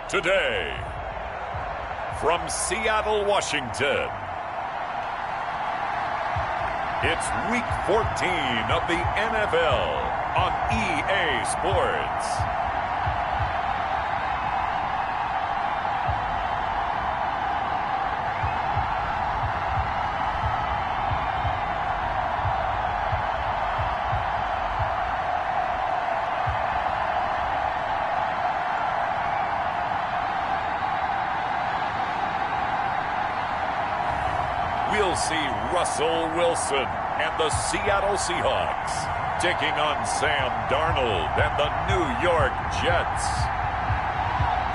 today. From Seattle, Washington, it's Week 14 of the NFL on EA Sports. We'll see Russell Wilson and the Seattle Seahawks taking on Sam Darnold and the New York Jets.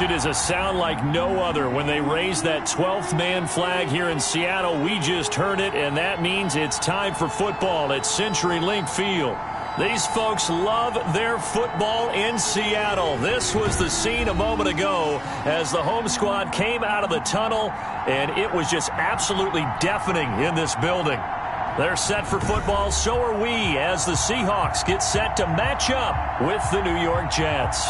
It is a sound like no other when they raise that 12th man flag here in Seattle. We just heard it, and that means it's time for football at CenturyLink Field. These folks love their football in Seattle. This was the scene a moment ago as the home squad came out of the tunnel, and it was just absolutely deafening in this building. They're set for football, so are we, as the Seahawks get set to match up with the New York Jets.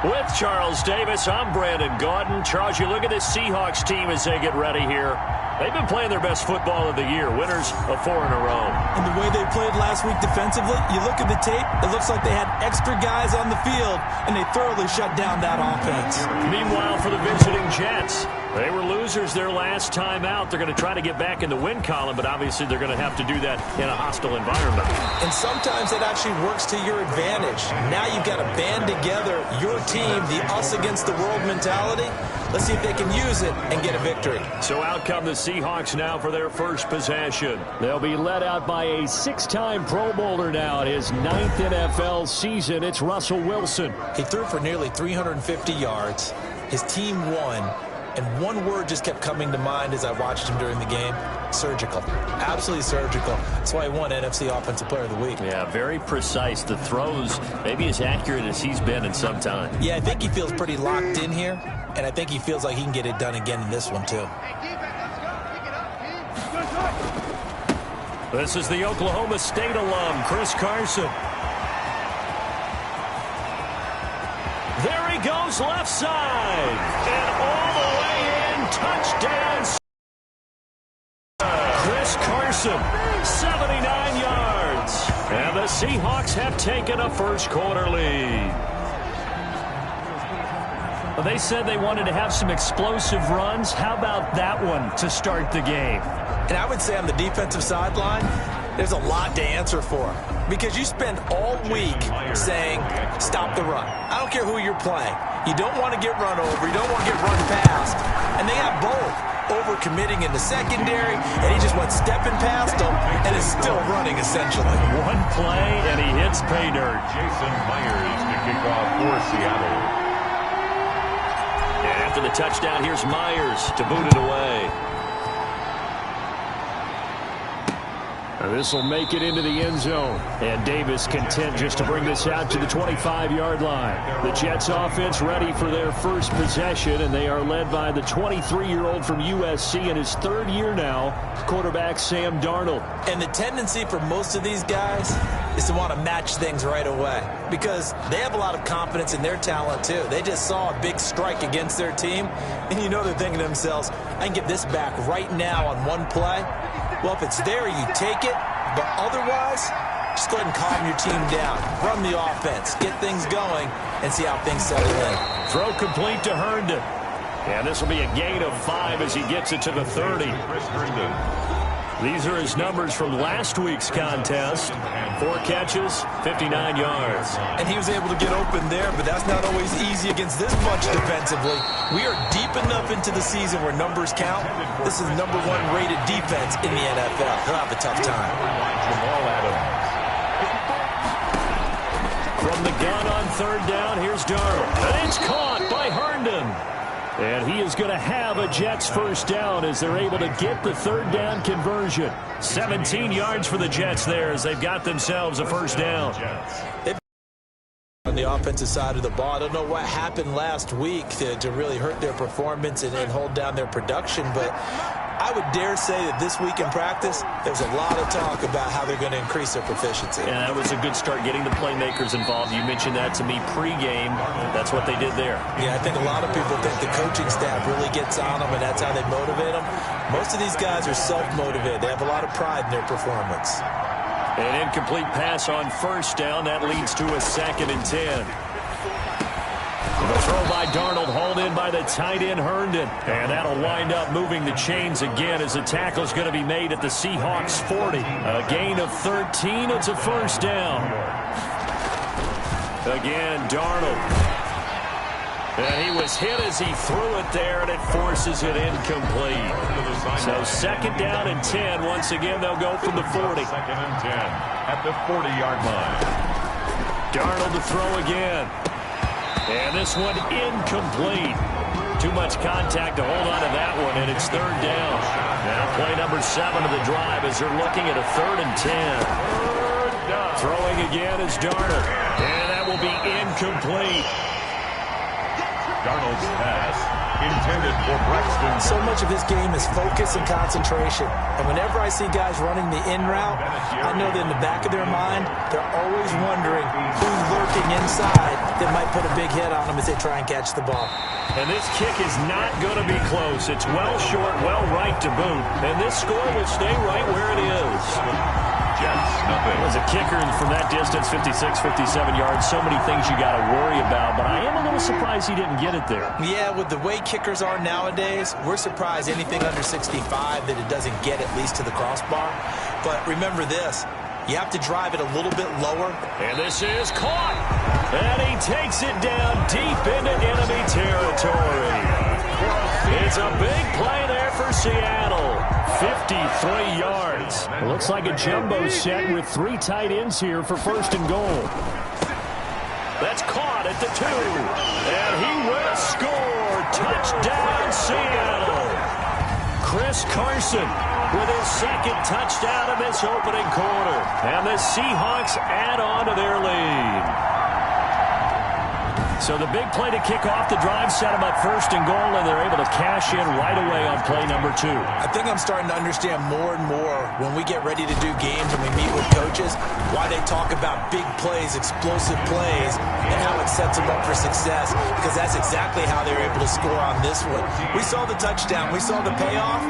With Charles Davis, I'm Brandon Gaudin. Charles, you look at this Seahawks team as they get ready here. They've been playing their best football of the year, winners of 4 in a row. And the way they played last week defensively, you look at the tape, it looks like they had extra guys on the field, and they thoroughly shut down that offense. Meanwhile, for the visiting Jets, they were losers their last time out. They're going to try to get back in the win column, but obviously they're going to have to do that in a hostile environment. And sometimes it actually works to your advantage. Now you've got to band together your team, the us against the world mentality. Let's see if they can use it and get a victory. So out come the Seahawks now for their first possession. They'll be led out by a 6-time Pro Bowler now in his 9th NFL season. It's Russell Wilson. He threw for nearly 350 yards. His team won. And one word just kept coming to mind as I watched him during the game: surgical. Absolutely surgical. That's why he won NFC Offensive Player of the Week. Yeah, very precise. The throws maybe as accurate as he's been in some time. Yeah, I think he feels pretty locked in here, and I think he feels like he can get it done again in this one too. This is the Oklahoma State alum, Chris Carson. There he goes, left side. And all the way in, touchdown. Chris Carson, 79 yards. And the Seahawks have taken a first-quarter lead. They said they wanted to have some explosive runs. How about that one to start the game? And I would say on the defensive sideline, there's a lot to answer for, because you spend all week saying, stop the run. I don't care who you're playing. You don't want to get run over. You don't want to get run past. And they have both. Overcommitting in the secondary, and he just went stepping past them and is still running, essentially. One play, and he hits pay dirt. Jason Myers to kick off for Seattle. And after the touchdown, here's Myers to boot it away. This will make it into the end zone. And Davis content just to bring this out to the 25-yard line. The Jets offense ready for their first possession, and they are led by the 23-year-old from USC in his 3rd year now, quarterback Sam Darnold. And the tendency for most of these guys is to want to match things right away, because they have a lot of confidence in their talent too. They just saw a big strike against their team, and you know they're thinking to themselves, I can get this back right now on one play. Well, if it's there, you take it. But otherwise, just go ahead and calm your team down. Run the offense. Get things going and see how things settle in. Throw complete to Herndon. And this will be a gain of 5 as he gets it to the 30. These are his numbers from last week's contest. 4 catches, 59 yards. And he was able to get open there, but that's not always easy against this bunch defensively. We are deep enough into the season where numbers count. This is #1 rated defense in the NFL. He'll have a tough time. From the gun on 3rd down, here's Darnold. And it's caught by Herndon. And he is going to have a Jets first down as they're able to get the 3rd down conversion. 17 yards for the Jets there as they've got themselves a first down. On the offensive side of the ball, I don't know what happened last week to really hurt their performance and hold down their production, but I would dare say that this week in practice, there's a lot of talk about how they're going to increase their proficiency. And that was a good start, getting the playmakers involved. You mentioned that to me pregame. That's what they did there. Yeah, I think a lot of people think the coaching staff really gets on them, and that's how they motivate them. Most of these guys are self-motivated. They have a lot of pride in their performance. An incomplete pass on first down. That leads to a 2nd and 10. The throw by Darnold, hauled in by the tight end Herndon. And that'll wind up moving the chains again as the tackle's going to be made at the Seahawks 40. A gain of 13. It's a first down. Again, Darnold. And he was hit as he threw it there, and it forces it incomplete. So 2nd down and 10. Once again, they'll go from the 40. 2nd and 10 at the 40-yard line. Darnold to throw again. And this one incomplete. Too much contact to hold on to that one, and it's 3rd down. Now play number 7 of the drive as they're looking at a 3rd and 10. Throwing again is Darnold. And that will be incomplete. Darnold's pass intended for Braxton. So much of his game is focus and concentration. And whenever I see guys running the in route, I know that in the back of their mind, they're always wondering who's lurking inside that might put a big hit on them as they try and catch the ball. And this kick is not going to be close. It's well short, well right to boot. And this score will stay right where it is. Jets, nothing. As a kicker from that distance, 56, 57 yards, so many things you got to worry about. But I am a little surprised he didn't get it there. Yeah, with the way kickers are nowadays, we're surprised anything under 65 that it doesn't get at least to the crossbar. But remember this, you have to drive it a little bit lower. And this is caught. And he takes it down deep into enemy territory. It's a big play there for Seattle. 53 yards. It looks like a jumbo set with 3 tight ends here for 1st and goal. That's caught at the 2. And he will score. Touchdown, Seattle. Chris Carson with his 2nd touchdown in this opening quarter. And the Seahawks add on to their lead. So the big play to kick off the drive set them up 1st and goal, and they're able to cash in right away on play number 2. I think I'm starting to understand more and more when we get ready to do games and we meet with coaches why they talk about big plays, explosive plays, and how it sets them up for success, because that's exactly how they were able to score on this one. We saw the touchdown. We saw the payoff.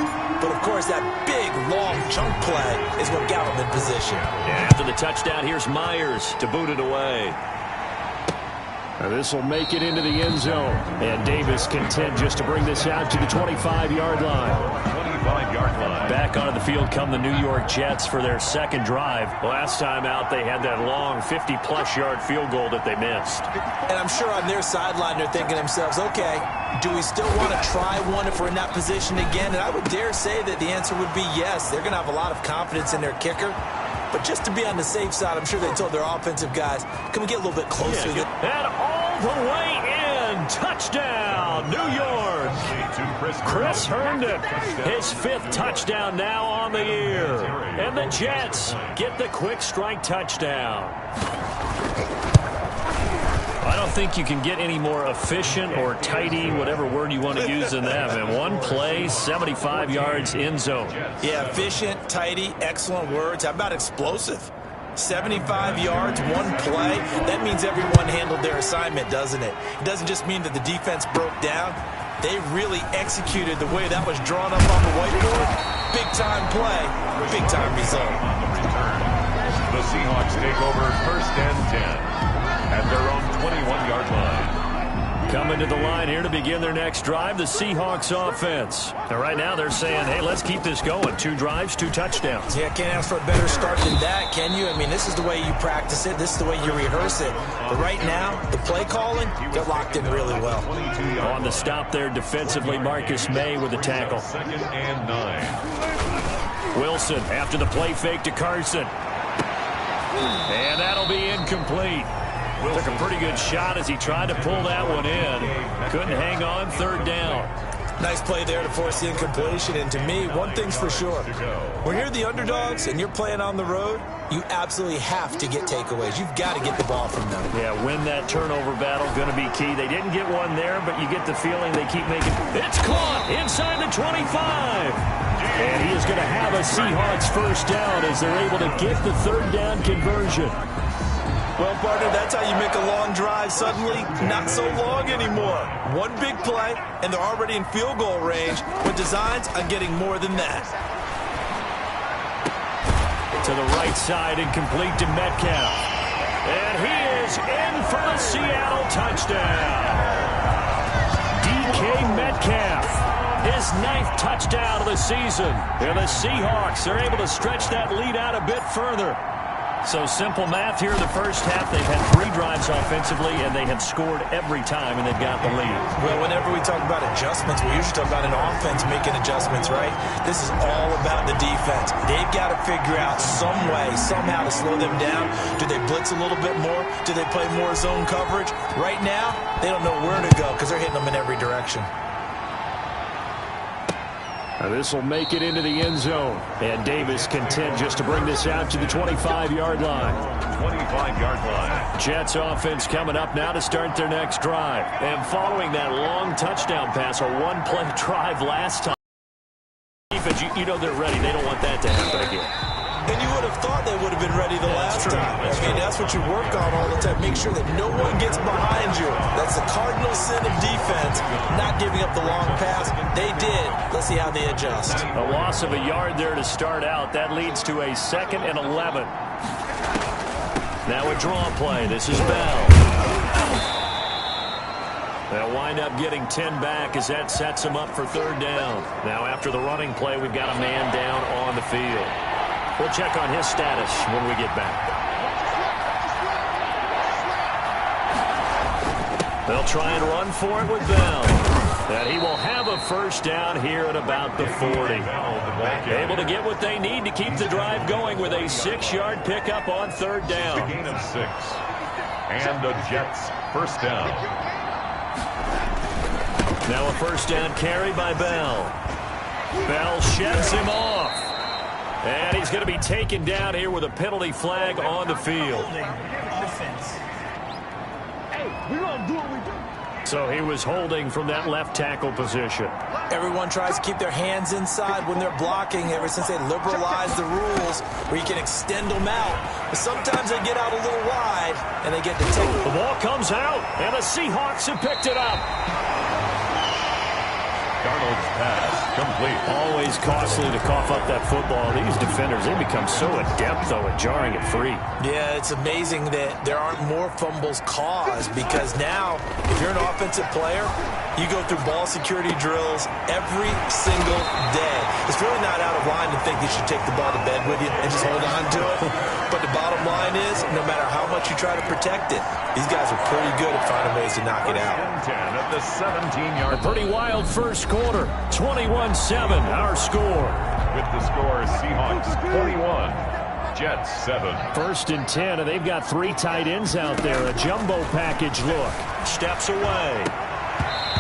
But, of course, that big, long chunk play is what got them in position. And after the touchdown, here's Myers to boot it away. This will make it into the end zone. And Davis content just to bring this out to the 25-yard line. 25-yard line. Back onto the field come the New York Jets for their 2nd drive. Last time out, they had that long 50-plus yard field goal that they missed. And I'm sure on their sideline they're thinking to themselves, okay, do we still want to try one if we're in that position again? And I would dare say that the answer would be yes. They're going to have a lot of confidence in their kicker. But just to be on the safe side, I'm sure they told their offensive guys, can we get a little bit closer? And all the way in. Touchdown, New York. Chris Herndon, his 5th touchdown now on the year. And the Jets get the quick strike touchdown. I don't think you can get any more efficient or tidy, whatever word you want to use in that. And one play, 75 yards end zone. Yeah, efficient, tidy, excellent words. How about explosive? 75 yards, one play. That means everyone handled their assignment, doesn't it? It doesn't just mean that the defense broke down. They really executed the way that was drawn up on the whiteboard. Big-time play, big-time result. The Seahawks take over 1st and 10. At their own 21-yard line. Coming to the line here to begin their next drive, the Seahawks offense. And right now they're saying, hey, let's keep this going. 2 drives, 2 touchdowns. Yeah, can't ask for a better start than that, can you? I mean, this is the way you practice it. This is the way you rehearse it. But right now, the play calling, they're locked in really well. On the stop there defensively, Marcus May with the tackle. 2nd and 9. Wilson after the play fake to Carson. And that'll be incomplete. Took a pretty good shot as he tried to pull that one in. Couldn't hang on, 3rd down. Nice play there to force the incompletion. And to me, one thing's for sure. When you're the underdogs and you're playing on the road, you absolutely have to get takeaways. You've got to get the ball from them. Yeah, win that turnover battle, going to be key. They didn't get one there, but you get the feeling they keep making. It's caught inside the 25. And he is going to have a Seahawks first down as they're able to get the third down conversion. Well, partner, that's how you make a long drive suddenly not so long anymore. One big play, and they're already in field goal range with designs on getting more than that. To the right side and complete to Metcalf. And he is in for the Seattle touchdown. DK Metcalf, his 9th touchdown of the season. And the Seahawks are able to stretch that lead out a bit further. So simple math here in the first half. They've had 3 drives offensively, and they have scored every time, and they've got the lead. Well, whenever we talk about adjustments, we usually talk about an offense making adjustments, right? This is all about the defense. They've got to figure out some way, somehow to slow them down. Do they blitz a little bit more? Do they play more zone coverage? Right now, they don't know where to go because they're hitting them in every direction. This will make it into the end zone. And Davis content just to bring this out to the 25-yard line. 25-yard line. Jets offense coming up now to start their next drive. And following that long touchdown pass, a one-play drive last time. Defense, you know they're ready. They don't want that to happen again. And you would have thought they would have been ready the last time. That's what you work on all the time. Make sure that no one gets behind you. That's the cardinal sin of defense, not giving up the long pass. They did. Let's see how they adjust. A loss of a yard there to start out. That leads to a 2nd and 11. Now a draw play. This is Bell. They'll wind up getting 10 back as that sets them up for 3rd down. Now after the running play, we've got a man down on the field. We'll check on his status when we get back. They'll try and run for it with Bell. And he will have a first down here at about the 40. Able to get what they need to keep the drive going with a 6-yard pickup on 3rd down. The gain of 6. And the Jets first down. Now a first down carry by Bell. Bell sheds him off. And he's going to be taken down here with a penalty flag on the field. So he was holding from that left tackle position. Everyone tries to keep their hands inside when they're blocking ever since they liberalized the rules where you can extend them out. But sometimes they get out a little wide and they get detected. The ball comes out and the Seahawks have picked it up. Darnold's pass complete. Always costly to cough up that football. These defenders, they become so adept, though, at jarring it free. Yeah, it's amazing that there aren't more fumbles caused because now, if you're an offensive player, you go through ball security drills every single day. It's really not out of line to think you should take the ball to bed with you and just hold on to it. But the bottom line is, no matter how much you try to protect it, these guys are pretty good at finding ways to knock it out. 10 at the 17-yard. A pretty wild first quarter. 21-7, our score. With the score, Seahawks 21, Jets 7. 1st and 10, and they've got 3 tight ends out there. A jumbo package look. Steps away.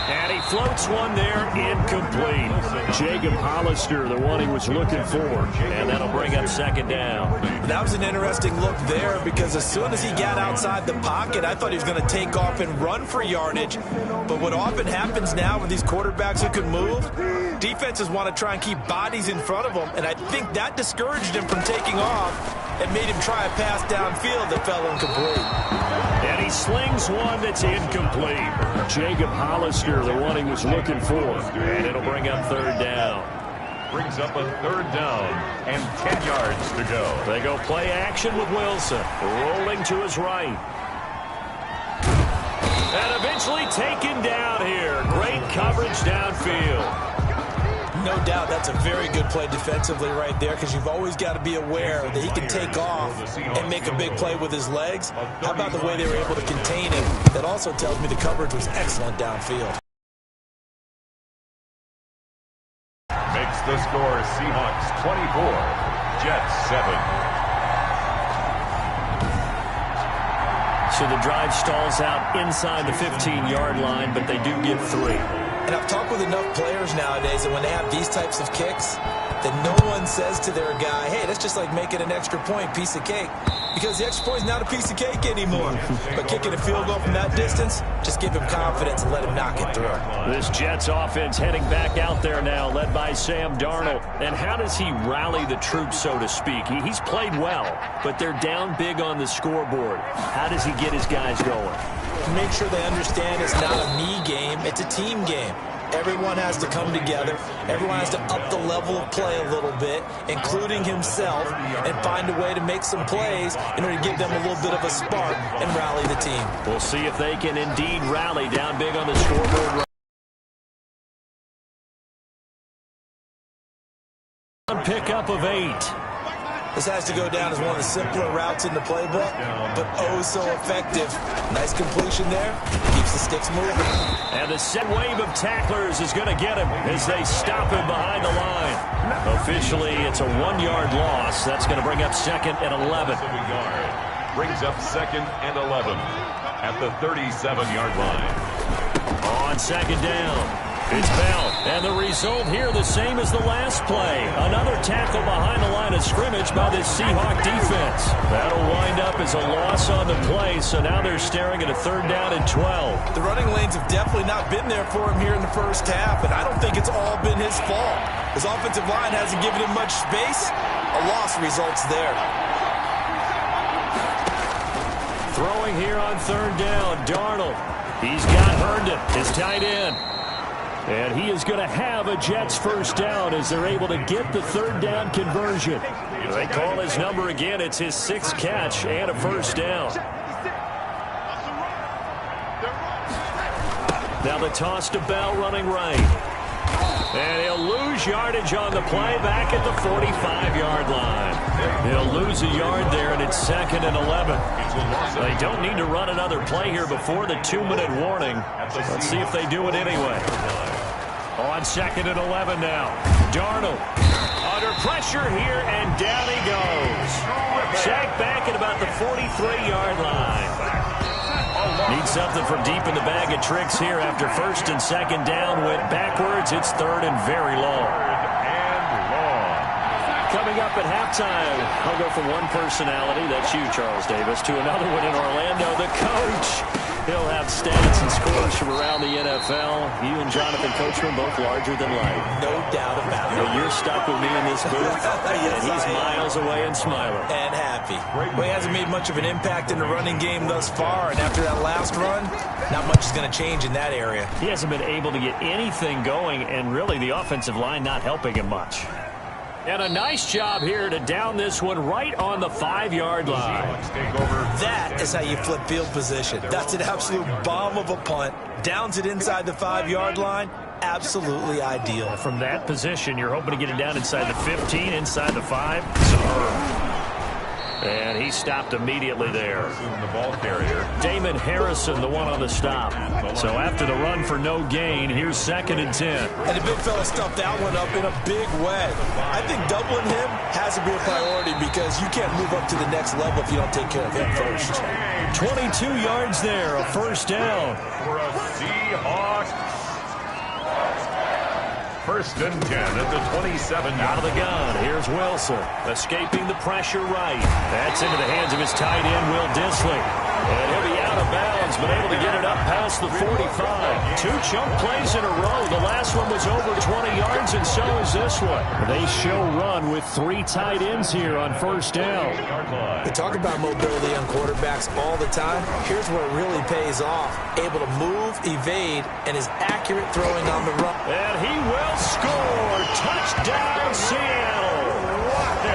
And he floats one there, incomplete. Jacob Hollister, the one he was looking for. And that'll bring up 2nd down. That was an interesting look there because as soon as he got outside the pocket, I thought he was going to take off and run for yardage. But what often happens now with these quarterbacks who can move, defenses want to try and keep bodies in front of them. And I think that discouraged him from taking off and made him try a pass downfield that fell incomplete. And he slings one that's incomplete. Jacob Hollister, the one he was looking for. And it'll bring up 3rd down. Brings up a 3rd down and 10 yards to go. They go play action with Wilson. Rolling to his right. And eventually taken down here. Great coverage downfield. No doubt that's a very good play defensively right there because you've always got to be aware that he can take off and make a big play with his legs. How about the way they were able to contain him? That also tells me the coverage was excellent downfield. Makes the score Seahawks 24, Jets 7. So the drive stalls out inside the 15-yard line, but they do get 3. And I've talked with enough players nowadays that when they have these types of kicks, that no one says to their guy, hey, that's just like making an extra point, piece of cake. Because the extra point is not a piece of cake anymore. But kicking a field goal from that distance, just give him confidence and let him knock it through. This Jets offense heading back out there now, led by Sam Darnold. And how does he rally the troops, so to speak? He's played well, but they're down big on the scoreboard. How does he get his guys going? Make sure they understand it's not a me game, it's a team game. Everyone has to come together. Everyone has to up the level of play a little bit, including himself, and find a way to make some plays in order to give them a little bit of a spark and rally the team. We'll see if they can indeed rally down big on the scoreboard. Pickup of 8. This has to go down as one of the simpler routes in the playbook, but oh so effective. Nice completion there. Keeps the sticks moving. And the set wave of tacklers is going to get him as they stop him behind the line. Officially, it's a 1-yard loss. That's going to bring up 2nd and 11. Brings up 2nd and 11 at the 37-yard line. On 2nd down. It's Bell, and the result here the same as the last play. Another tackle behind the line of scrimmage by the Seahawk defense. That'll wind up as a loss on the play, so now they're staring at a 3rd down and 12. The running lanes have definitely not been there for him here in the first half, and I don't think it's all been his fault. His offensive line hasn't given him much space. A loss results there. Throwing here on 3rd down, Darnold. He's got Herndon, his tight end. And he is going to have a Jets 1st down as they're able to get the 3rd down conversion. They call his number again. It's his 6th catch and a 1st down. Now the toss to Bell running right. And he'll lose yardage on the play back at the 45-yard line. He'll lose a yard there, and it's 2nd and 11. They don't need to run another play here before the 2-minute warning. Let's see if they do it anyway. On 2nd and 11 now. Darnold under pressure here, and down he goes. Sacked back at about the 43-yard line. Need something from deep in the bag of tricks here after 1st and 2nd down. Went backwards. It's 3rd and very long. Coming up at halftime, I'll go from one personality, that's you, Charles Davis, to another one in Orlando, the coach. He'll have stats and scores from around the NFL. You and Jonathan Coachman, both larger than life. No doubt about it. But you're stuck with me in this booth, and he's miles away and smiling. And happy. Well, he hasn't made much of an impact in the running game thus far, and after that last run, not much is going to change in that area. He hasn't been able to get anything going, and really the offensive line not helping him much. And a nice job here to down this one right on the 5-yard line. That is how you flip field position. That's an absolute bomb of a punt. Downs it inside the 5-yard line. Absolutely ideal. From that position, you're hoping to get it down inside the 15, inside the 5. Superb. And he stopped immediately there. The ball carrier. Damon Harrison, the one on the stop. So after the run for no gain, here's 2nd and 10. And the big fella stuffed that one up in a big way. I think doubling him has to be a priority because you can't move up to the next level if you don't take care of him first. 22 yards there, a 1st down. For a Seahawks. 1st and 10 at the 27. Out of the gun, here's Wilson, escaping the pressure right. That's into the hands of his tight end, Will Dissly. And he'll be out of bounds, but able to get it up past the 45. 2 chunk plays in a row. The last one was over 20 yards, and so is this one. They show run with 3 tight ends here on 1st down. We talk about mobility on quarterbacks all the time. Here's where it really pays off. Able to move, evade, and is accurate throwing on the run. And he will score. Touchdown, Seattle.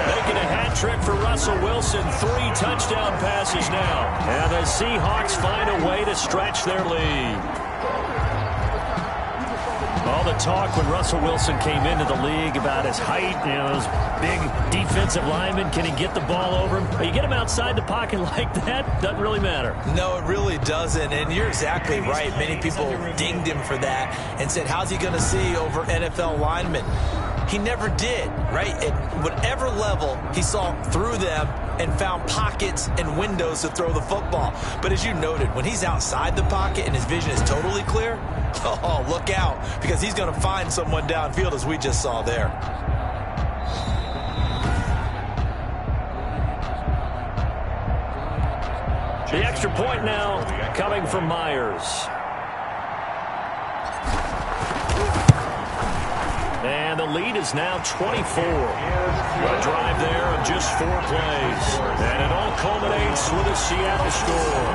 Making a hat trick for Russell Wilson. 3 touchdown passes now. And the Seahawks find a way to stretch their lead. All the talk when Russell Wilson came into the league about his height, those big defensive linemen, can he get the ball over him? You get him outside the pocket like that, doesn't really matter. No, it really doesn't, and you're exactly right. Many people dinged him for that and said, how's he going to see over NFL linemen? He never did, right? At whatever level he saw through them, and found pockets and windows to throw the football. But as you noted, when he's outside the pocket and his vision is totally clear, oh, look out, because he's going to find someone downfield, as we just saw there. The extra point now coming from Myers. And the lead is now 24. A drive there of just 4 plays. And it all culminates with a Seattle score.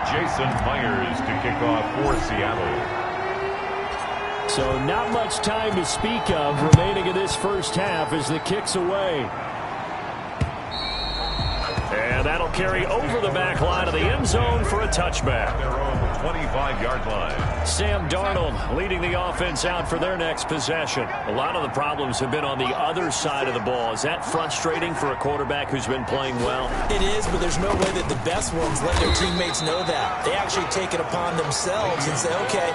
Jason Myers to kick off for Seattle. So not much time to speak of remaining in this first half as the kick's away. And that'll carry over the back line of the end zone for a touchback. Their own 25-yard line. Sam Darnold leading the offense out for their next possession. A lot of the problems have been on the other side of the ball. Is that frustrating for a quarterback who's been playing well? It is, but there's no way that the best ones let their teammates know that. They actually take it upon themselves and say, okay,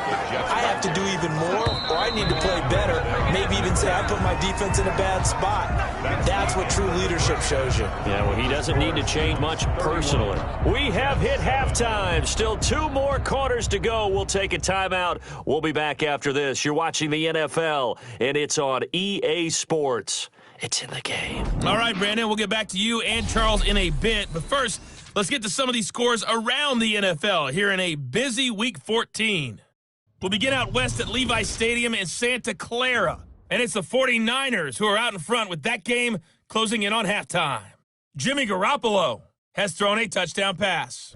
I have to do even more, or I need to play better. Maybe even say I put my defense in a bad spot. That's what true leadership shows you. Yeah, well, he doesn't need to change much personally. We have hit halftime. Still 2 more quarters to go. We'll take a timeout. We'll be back after this. You're watching the NFL, and it's on EA Sports. It's in the game. All right, Brandon, we'll get back to you and Charles in a bit. But first, let's get to some of these scores around the NFL here in a busy Week 14. We'll begin out west at Levi Stadium in Santa Clara. And it's the 49ers who are out in front with that game closing in on halftime. Jimmy Garoppolo has thrown a touchdown pass.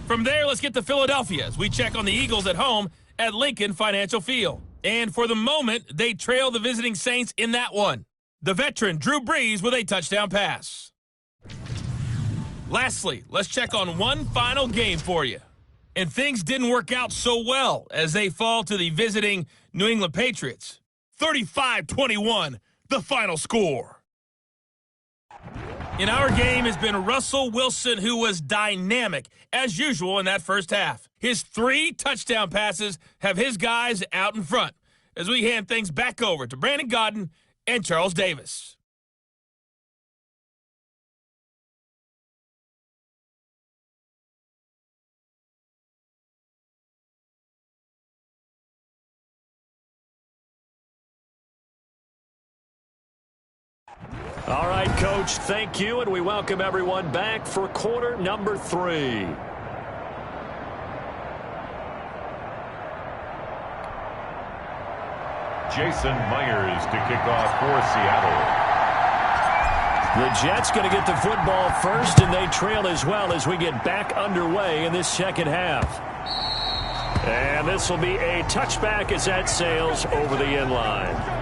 From there, let's get to Philadelphia as we check on the Eagles at home at Lincoln Financial Field. And for the moment, they trail the visiting Saints in that one. The veteran Drew Brees with a touchdown pass. Lastly, let's check on one final game for you. And things didn't work out so well as they fall to the visiting New England Patriots. 35-21, the final score. In our game has been Russell Wilson, who was dynamic, as usual, in that first half. His 3 touchdown passes have his guys out in front as we hand things back over to Brandon Godden and Charles Davis. All right, Coach, thank you, and we welcome everyone back for quarter number 3. Jason Myers to kick off for Seattle. The Jets going to get the football first, and they trail as well as we get back underway in this second half. And this will be a touchback as that sails over the end line.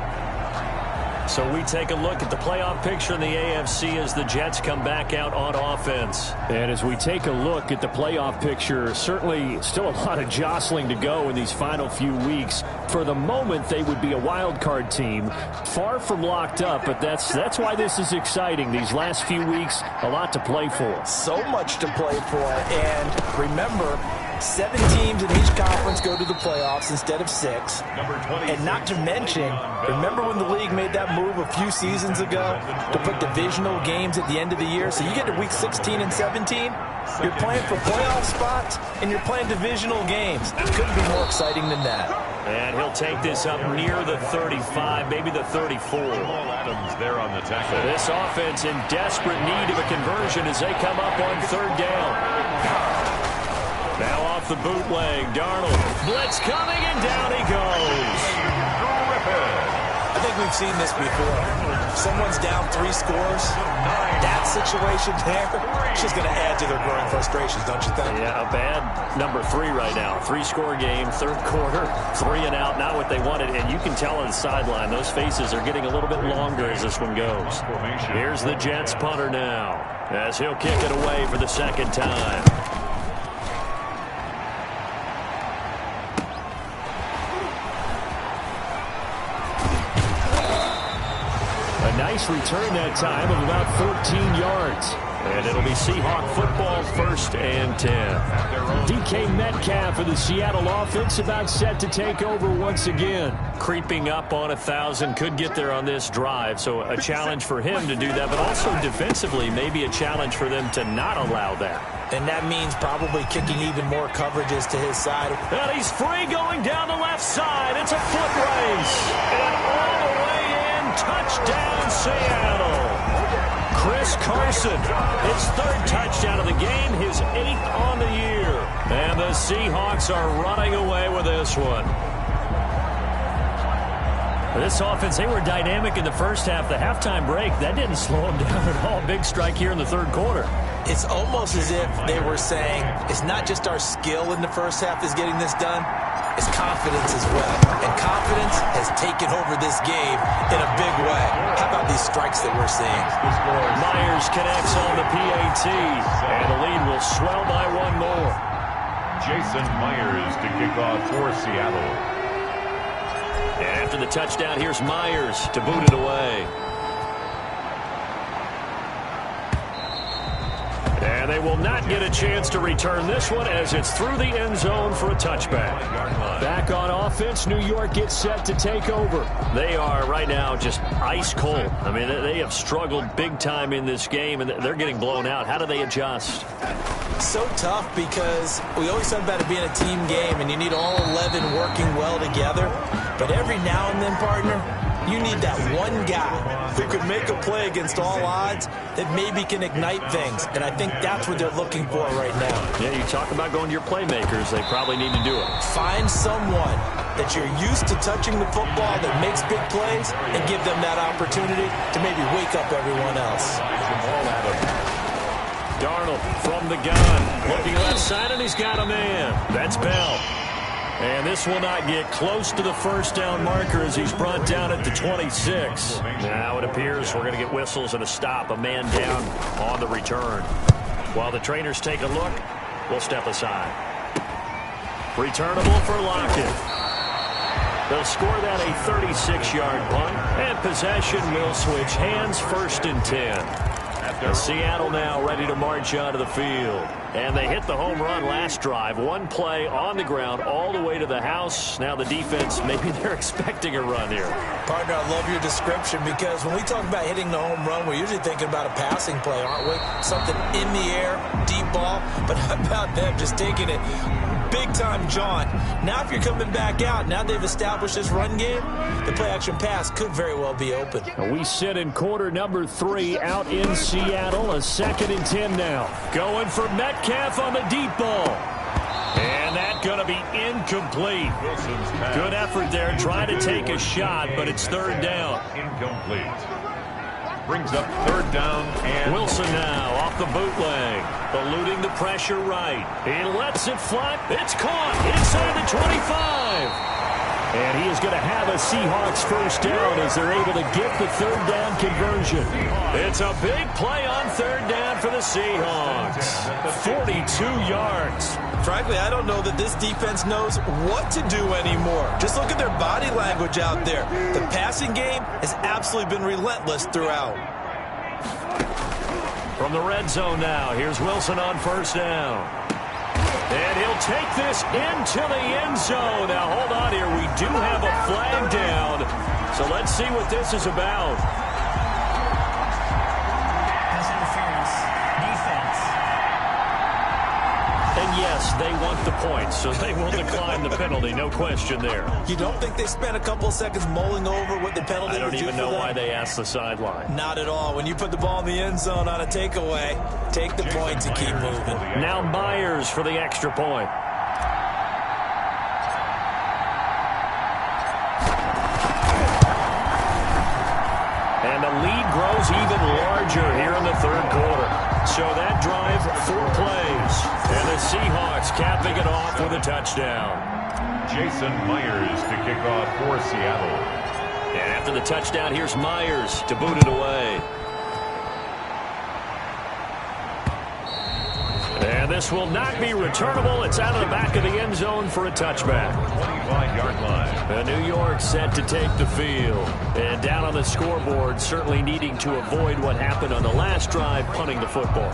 So we take a look at the playoff picture in the AFC as the Jets come back out on offense. And as we take a look at the playoff picture, certainly still a lot of jostling to go in these final few weeks. For the moment, they would be a wild card team, far from locked up, but that's why this is exciting. These last few weeks, a lot to play for. So much to play for, and remember, 7 teams in each conference go to the playoffs instead of 6. And not to mention, remember when the league made that move a few seasons ago to put divisional games at the end of the year? So you get to week 16 and 17, you're playing for playoff spots, and you're playing divisional games. It couldn't be more exciting than that. And he'll take this up near the 35, maybe the 34. Adams there on the tackle. This offense in desperate need of a conversion as they come up on 3rd down. Now off the bootleg, Darnold. Blitz coming, and down he goes. I think we've seen this before. Someone's down 3 scores. That situation there, it's just going to add to their growing frustrations, don't you think? Yeah, a bad number 3 right now. 3-score game, 3rd quarter, 3 and out, not what they wanted. And you can tell on the sideline, those faces are getting a little bit longer as this one goes. Here's the Jets punter now, as he'll kick it away for the 2nd time. Nice return that time of about 13 yards. And it'll be Seahawk football, 1st and 10. DK Metcalf for the Seattle offense about set to take over once again. Creeping up on 1,000, could get there on this drive, so a challenge for him to do that, but also defensively, maybe a challenge for them to not allow that. And that means probably kicking even more coverages to his side. And he's free going down the left side. It's a foot race. And all the way in, touchdown Seattle. Chris Carson, his 3rd touchdown of the game, his 8th on the year. And the Seahawks are running away with this one. This offense, they were dynamic in the first half. The halftime break, that didn't slow them down at all. Big strike here in the 3rd quarter. It's almost as if they were saying, it's not just our skill in the first half that's getting this done, it's confidence as well. And confidence has taken over this game in a big way. How about these strikes that we're seeing? Myers connects on the PAT, and the lead will swell by 1 more. Jason Myers to kick off for Seattle. And after the touchdown, here's Myers to boot it away. And they will not get a chance to return this one as it's through the end zone for a touchback. Back on offense, New York gets set to take over. They are right now just ice cold. I mean, they have struggled big time in this game, and they're getting blown out. How do they adjust? So tough because we always talk about it being a team game, and you need all 11 working well together. But every now and then, partner, you need that one guy who could make a play against all odds that maybe can ignite things. And I think that's what they're looking for right now. Yeah, you talk about going to your playmakers. They probably need to do it. Find someone that you're used to touching the football that makes big plays and give them that opportunity to maybe wake up everyone else. Darnold from the gun. Looking left side, and he's got a man. That's Bell. And this will not get close to the 1st down marker as he's brought down at the 26. Now it appears we're going to get whistles and a stop. A man down on the return. While the trainers take a look, we'll step aside. Returnable for Lockett. They'll score that a 36-yard punt. And possession will switch hands, 1st and 10. And Seattle now ready to march onto the field. And they hit the home run last drive. 1 play on the ground all the way to the house. Now the defense, maybe they're expecting a run here. Partner, I love your description because when we talk about hitting the home run, we're usually thinking about a passing play, aren't we? Something in the air, deep ball. But how about them just taking it big-time jaunt? Now if you're coming back out, now they've established this run game, the play-action pass could very well be open. And we sit in quarter number 3 out in Seattle. A 2nd and 10 now. Going for Metcalf on the deep ball. And that's going to be incomplete. Good effort there, trying to take a shot, but it's 3rd down. Incomplete. Brings up 3rd down and Wilson now off the bootleg, eluding the pressure right. He lets it fly. It's caught inside the 25. And he is going to have a Seahawks 1st down as they're able to get the 3rd down conversion. It's a big play on 3rd down for the Seahawks. 42 yards. Frankly, I don't know that this defense knows what to do anymore. Just look at their body language out there. The passing game has absolutely been relentless throughout. From the red zone now, here's Wilson on 1st down. And he'll take this into the end zone. Now, hold on here. We do have a flag down. So let's see what this is about. Pass interference. Defense. And yes, they want the points, so they will decline the penalty. No question there. You don't think they spent a couple of seconds mulling over what the penalty I don't would do even for know them? why they asked the sideline. Not at all. When you put the ball in the end zone on a takeaway, take the points and keep moving. Now Myers for the extra point. And the lead grows even larger here in the 3rd quarter. So that drive, 4 plays. And the Seahawks capping it off with a touchdown. Jason Myers to kick off for Seattle. And after the touchdown, here's Myers to boot it away. And this will not be returnable. It's out of the back of the end zone for a touchback. 25-yard line. New York set to take the field. And down on the scoreboard, certainly needing to avoid what happened on the last drive, punting the football.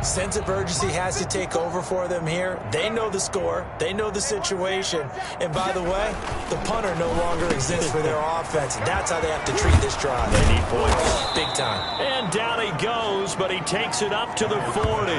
Sense of urgency has to take over for them here. They know the score. They know the situation. And by the way, the punter no longer exists for their offense. That's how they have to treat this drive. They need points. Big time. And down he goes, but he takes it up to the 40.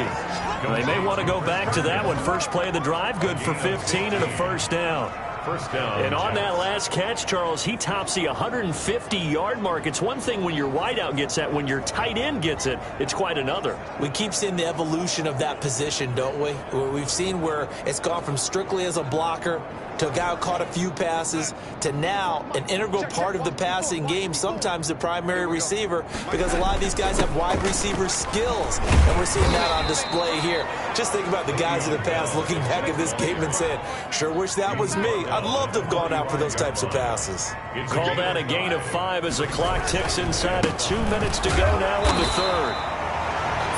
They may want to go back to that one. First play of the drive, good for 15 and a first down. First down. And on that last catch, Charles, he tops the 150-yard mark. It's one thing when your wideout gets that. When your tight end gets it, it's quite another. We keep seeing the evolution of that position, don't we? We've seen where it's gone from strictly as a blocker to a guy who caught a few passes to now an integral part of the passing game, sometimes the primary receiver, because a lot of these guys have wide receiver skills, and we're seeing that on display here. Just think about the guys in the past looking back at this game and saying, sure wish that was me. I'd love to have gone out for those types of passes. Call that a gain of 5 as the clock ticks inside of 2 minutes to go now in the third.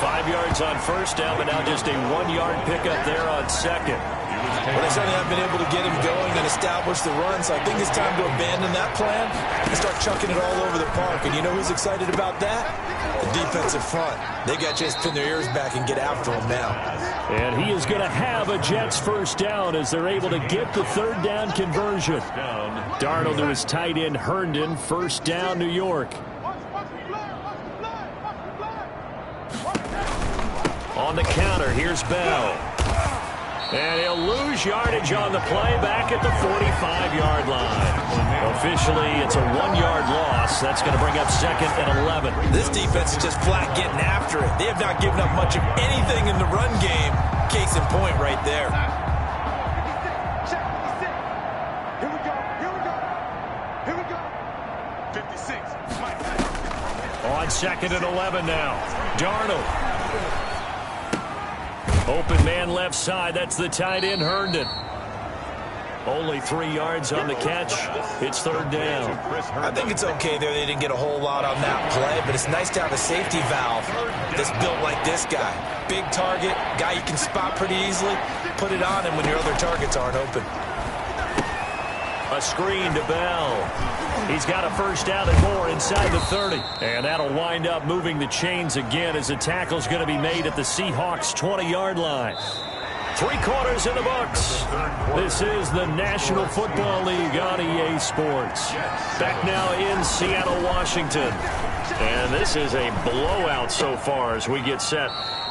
5 yards on first down, but now just a 1-yard pickup there on second. Well, they certainly have been able to get him going and establish the run, so I think it's time to abandon that plan and start chucking it all over the park. And you know who's excited about that? The defensive front. They got to just pin their ears back and get after him now. And he is going to have a Jets first down as they're able to get the third down conversion. Darnold to his tight end, Herndon. First down, New York. On the counter, here's Bell. And he'll lose yardage on the play back at the 45-yard line. Officially, it's a 1-yard loss. That's going to bring up second and 11. This defense is just flat getting after it. They have not given up much of anything in the run game. Case in point right there. Here we go. 56. On second and 11 now. Darnold. Open man left side. That's the tight end, Herndon. Only 3 yards on the catch. It's third down. I think it's okay there. They didn't get a whole lot on that play, but it's nice to have a safety valve that's built like this guy. Big target, guy you can spot pretty easily. Put it on him when your other targets aren't open. A screen to Bell. He's got a first down and more inside the 30. And that'll wind up moving the chains again as the tackle's going to be made at the Seahawks 20-yard line. 3 quarters in the books. This is the National Football League on EA Sports. Back now in Seattle, Washington. And this is a blowout so far as we get set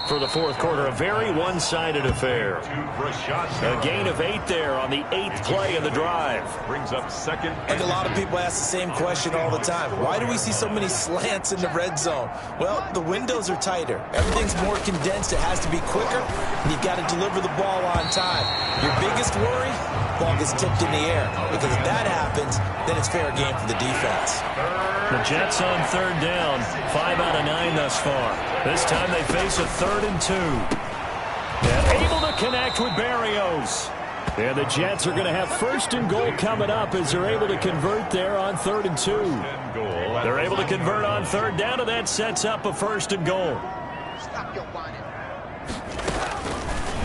for the fourth quarter. A very one-sided affair. A gain of 8 there on the 8th play of the drive. Brings up second. I think a lot of people ask the same question all the time. Why do we see so many slants in the red zone? Well, the windows are tighter. Everything's more condensed. It has to be quicker, and you've got to deliver the ball on time. Your biggest worry? Ball gets tipped in the air. Because if that happens, then it's fair game for the defense. The Jets on third down. 5 out of 9 thus far. This time they face a 3rd and 2. And able to connect with Berrios. And the Jets are going to have first and goal coming up as they're able to convert there on 3rd and 2. They're able to convert on third down, and that sets up a first and goal.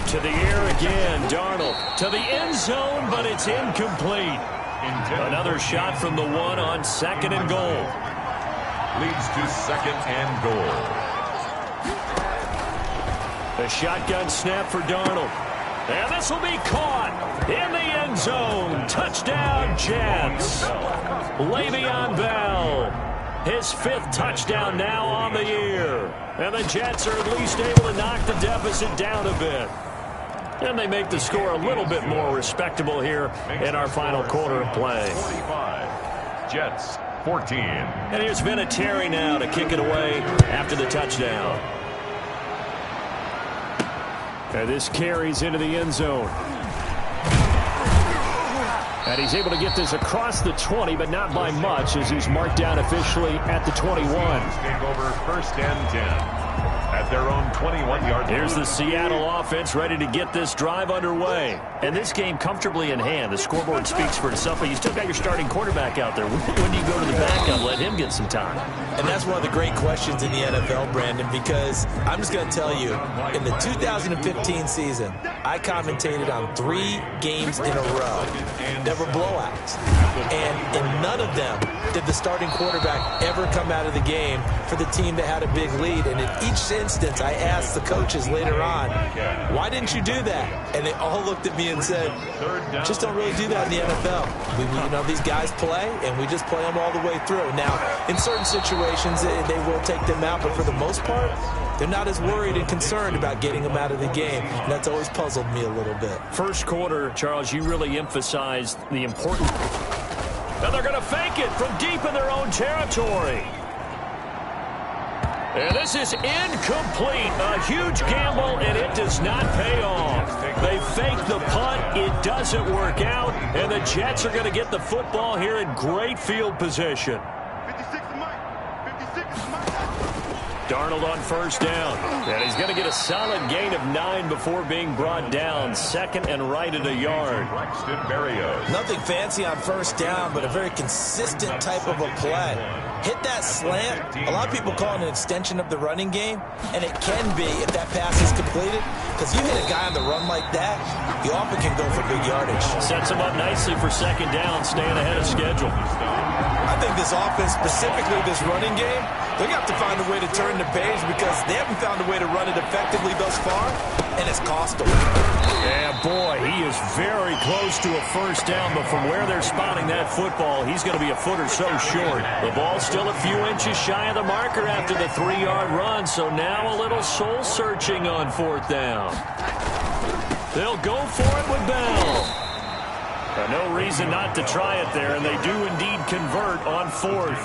To the air again, Darnold. To the end zone, but it's incomplete. Another shot from the 1 on 2nd and goal. Leads to second and goal. A shotgun snap for Darnold. And this will be caught in the end zone. Touchdown, Jets. Le'Veon Bell. His 5th touchdown now on the year. And the Jets are at least able to knock the deficit down a bit. And they make the score a little bit more respectable here in our final quarter of play. 45. Jets, 14. And here's Vinatieri now to kick it away after the touchdown. And this carries into the end zone. And he's able to get this across the 20, but not by much as he's marked down officially at the 21. Take over first and 10. at their own 21-yard line. Here's the Seattle offense ready to get this drive underway. And this game comfortably in hand. The scoreboard speaks for itself, but you still got your starting quarterback out there. When do you go to the backup, let him get some time? And that's one of the great questions in the NFL, Brandon, because I'm just going to tell you, in the 2015 season, I commentated on 3 games in a row that were blowouts. And in none of them did the starting quarterback ever come out of the game for the team that had a big lead. And in each instance, I asked the coaches later on, why didn't you do that? And they all looked at me and said, just don't really do that in the NFL. These guys play, and we just play them all the way through. Now, in certain situations, they will take them out, but for the most part, they're not as worried and concerned about getting them out of the game. And that's always puzzled me a little bit. First quarter, Charles, you really emphasized the importance. And they're going to fake it from deep in their own territory. And this is incomplete. A huge gamble, and it does not pay off. They fake the punt. It doesn't work out. And the Jets are going to get the football here in great field position. 56 is Mike. 56 is Mike. Darnold on first down. And he's going to get a solid gain of 9 before being brought down. Second and right at a yard. Nothing fancy on first down, but a very consistent type of a play. Hit that slant. A lot of people call it an extension of the running game, and it can be if that pass is completed, because you hit a guy on the run like that, you often can go for big yardage. Sets him up nicely for second down, staying ahead of schedule. I think this offense, specifically this running game, they're going to have to find a way to turn the page because they haven't found a way to run it effectively thus far, and it's cost them. Yeah, boy, he is very close to a first down, but from where they're spotting that football, he's going to be a foot or so short. The ball's still a few inches shy of the marker after the 3-yard run, so now a little soul-searching on fourth down. They'll go for it with Bell. No reason not to try it there, and they do indeed convert on fourth.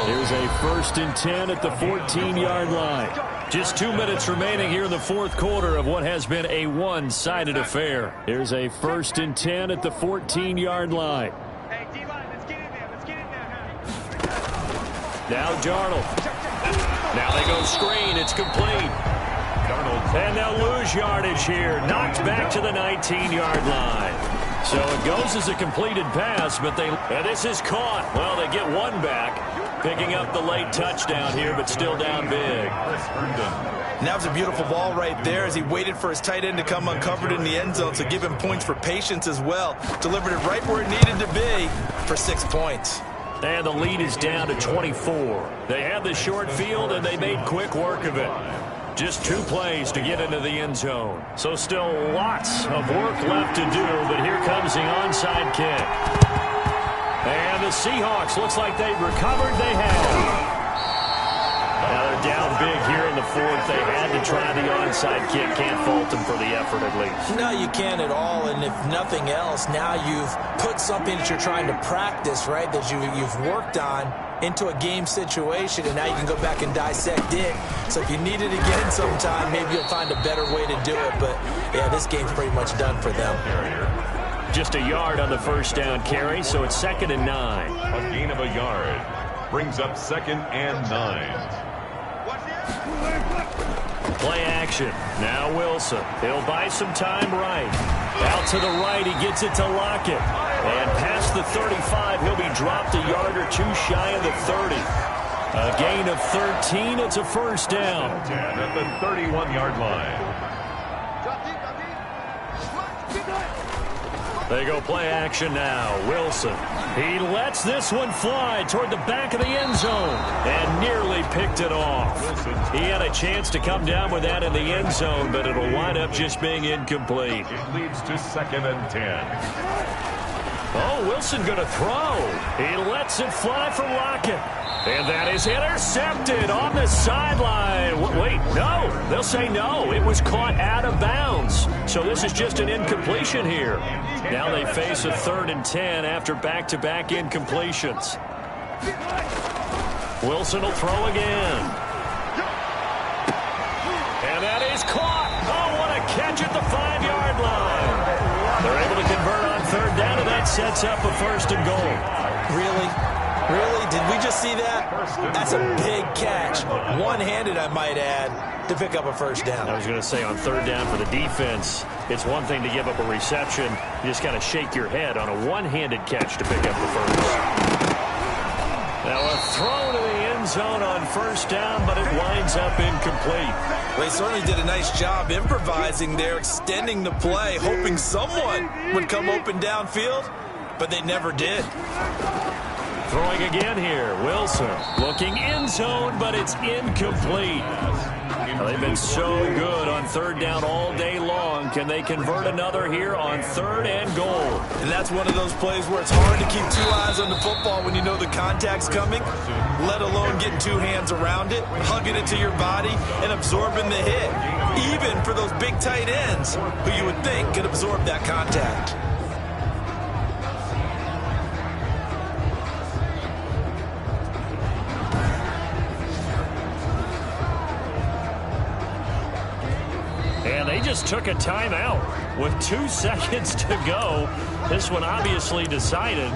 Here's a 1st and 10 at the 14-yard line. Just 2 minutes remaining here in the fourth quarter of what has been a one-sided affair. Here's a 1st and 10 at the 14-yard line. Hey, D-line, let's get in there. Let's get in there now. Now Darnold. Now they go screen. It's complete. And they'll lose yardage here. Knocked back to the 19-yard line. So it goes as a completed pass, but and this is caught. Well, they get one back, picking up the late touchdown here, but still down big. And that was a beautiful ball right there as he waited for his tight end to come uncovered in the end zone, so give him points for patience as well. Delivered it right where it needed to be for 6 points. And the lead is down to 24. They had the short field, and they made quick work of it. Just 2 plays to get into the end zone. So still lots of work left to do, but here comes the onside kick. And the Seahawks, looks like they've recovered. They have. Now they're down big here in the fourth. They had to try the onside kick. Can't fault them for the effort at least. No, you can't at all, and if nothing else, now you've put something that you're trying to practice, right, that you've worked on into a game situation, and now you can go back and dissect it. So if you need it again sometime, maybe you'll find a better way to do it. But, yeah, this game's pretty much done for them. Just a yard on the first down carry, so it's 2nd and 9. A gain of a yard brings up 2nd and 9. Play action. Now Wilson. He'll buy some time right. Out to the right. He gets it to Lockett. And past the 35, he'll be dropped a yard or 2 shy of the 30. A gain of 13. It's a first down. At the 31-yard line. They go play action now. Wilson. He lets this one fly toward the back of the end zone and nearly picked it off. He had a chance to come down with that in the end zone, but it'll wind up just being incomplete. It leads to 2nd and 10. Oh, Wilson going to throw. He lets it fly from Lockett. And that is intercepted on the sideline. Wait, no. They'll say no. It was caught out of bounds. So this is just an incompletion here. Now they face a 3rd and 10 after back-to-back incompletions. Wilson will throw again. And that is caught. Oh, what a catch at the 5-yard line. They're able to convert on 3rd down, and that sets up a 1st and goal. Really? Really? Did we just see that? That's a big catch. One-handed, I might add, to pick up a first down. I was going to say on third down for the defense, it's one thing to give up a reception. You just got to shake your head on a one-handed catch to pick up the first. Now a throw to the end zone on first down, but it winds up incomplete. They certainly did a nice job improvising there, extending the play, hoping someone would come open downfield, but they never did. Throwing again here, Wilson looking end zone, but it's incomplete. Well, they've been so good on third down all day long. Can they convert another here on third and goal? And that's one of those plays where it's hard to keep two eyes on the football when you know the contact's coming, let alone getting two hands around it, hugging it to your body, and absorbing the hit, even for those big tight ends who you would think could absorb that contact. And they just took a timeout with 2 seconds to go. This one obviously decided.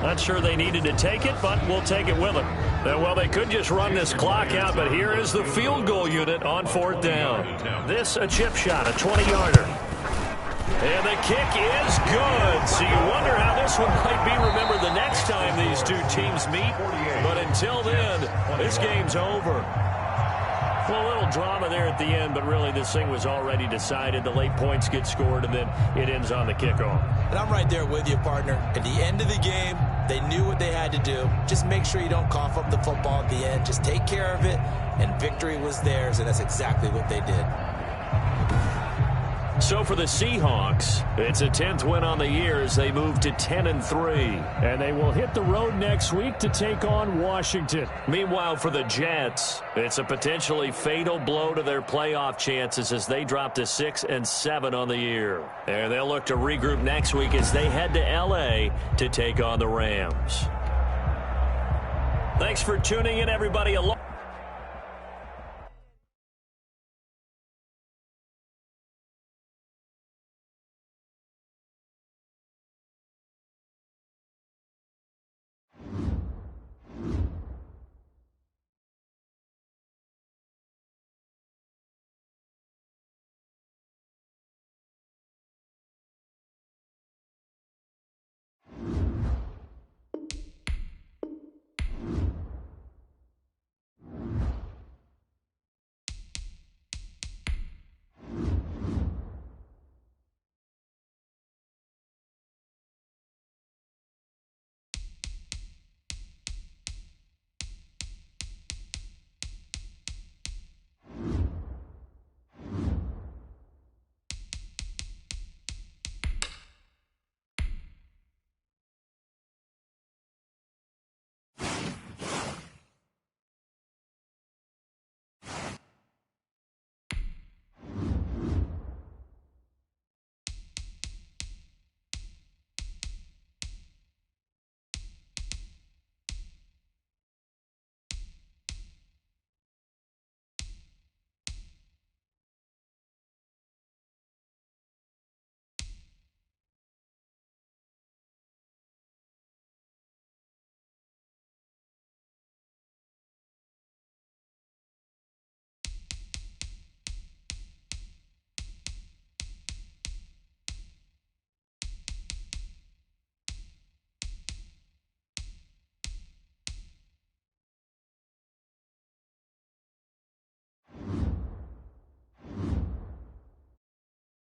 Not sure they needed to take it, but we'll take it with them. Well, they could just run this clock out, but here is the field goal unit on fourth down. This a chip shot, a 20-yarder. And the kick is good. So you wonder how this one might be remembered the next time these two teams meet. But until then, this game's over. Well, a little drama there at the end, but really this thing was already decided. The late points get scored, and then it ends on the kickoff. And I'm right there with you, partner. At the end of the game, they knew what they had to do. Just make sure you don't cough up the football at the end. Just take care of it, and victory was theirs, and that's exactly what they did. So for the Seahawks, it's a 10th win on the year as they move to 10-3. And they will hit the road next week to take on Washington. Meanwhile, for the Jets, it's a potentially fatal blow to their playoff chances as they drop to 6-7 on the year. And they'll look to regroup next week as they head to L.A. to take on the Rams. Thanks for tuning in, everybody.